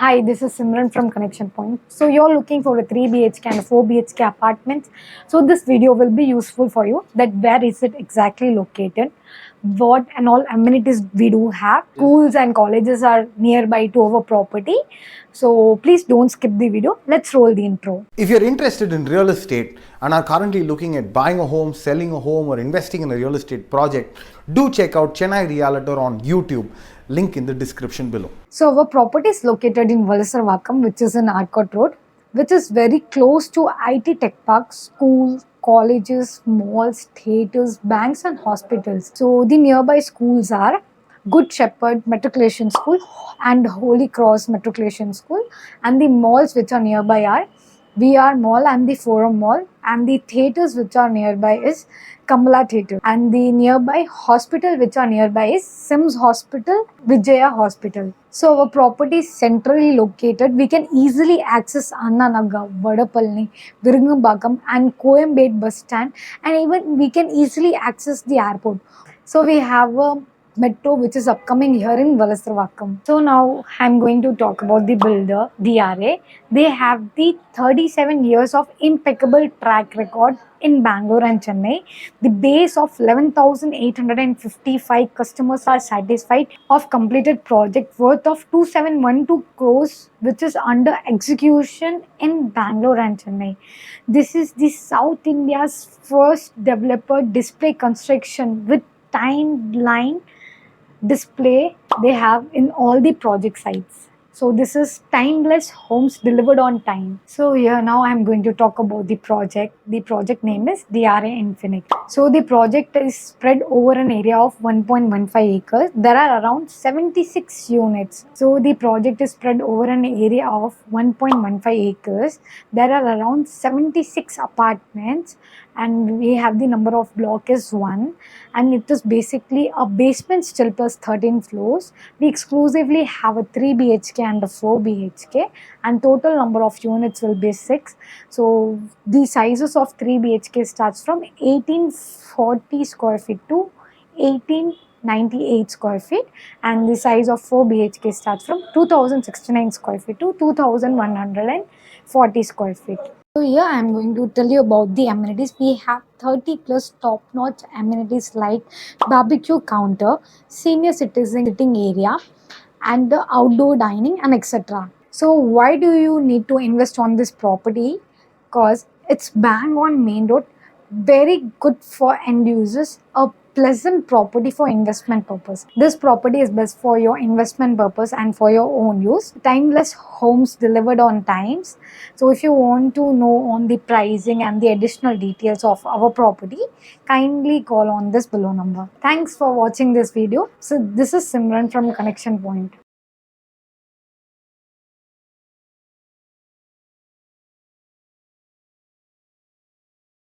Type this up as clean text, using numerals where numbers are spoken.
Hi, this is Simran from Connection Point. So you're looking for a 3 BHK and a 4 BHK apartments. So this video will be useful for you. That where is it exactly located? What and all amenities we do have. Schools and colleges are nearby to our property. So please don't skip the video. Let's roll the intro. If you're interested in real estate and are currently looking at buying a home, selling a home, or investing in a real estate project, do check out Chennai Realtor on YouTube. Link in the description below. So our property is located in Valasarvakam, which is in Arcot Road, which is very close to IT Tech Park, schools, colleges, malls, theatres, banks and hospitals. So the nearby schools are Good Shepherd Matriculation School and Holy Cross Matriculation School, and the malls which are nearby are VR Mall and the Forum Mall, and the theatres which are nearby is Kamala Theatre, and the nearby hospital which are nearby is Sims Hospital, Vijaya Hospital. So our property is centrally located. We can easily access Annanagar, Vadapalni, Virungambakam and Coimbatore bus stand, and even we can easily access the airport. So we have a metro which is upcoming here in Valasarvakam. So now I'm going to talk about the builder, DRA. They have the 37 years of impeccable track record in Bangalore and Chennai. The base of 11,855 customers are satisfied of completed project worth of 2712 crores, which is under execution in Bangalore and Chennai. This is the South India's first developer display construction with timeline display they have in all the project sites. So this is timeless homes delivered on time. So here now I'm going to talk about the project. The project name is DRA Infinix. So the project is spread over an area of 1.15 acres. There are around 76 units. So the project is spread over an area of 1.15 acres. There are around 76 apartments, and we have the number of block is 1, and it is basically a basement still plus 13 floors. We exclusively have a 3 BHK and a 4 BHK, and total number of units will be 6. So the sizes of 3 BHK starts from 1840 square feet to 1898 square feet, and the size of 4 BHK starts from 2069 square feet to 2140 square feet. So here I am going to tell you about the amenities. We have 30 plus top-notch amenities like barbecue counter, senior citizen sitting area, and the outdoor dining and etc. So why do you need to invest on this property? Because it's bang on main road, very good for end users, a pleasant property for investment purpose. This property is best for your investment purpose and for your own use. Timeless homes delivered on times. So if you want to know on the pricing and the additional details of our property, kindly call on this below number. Thanks for watching this video. So this is Simran from Connection Point.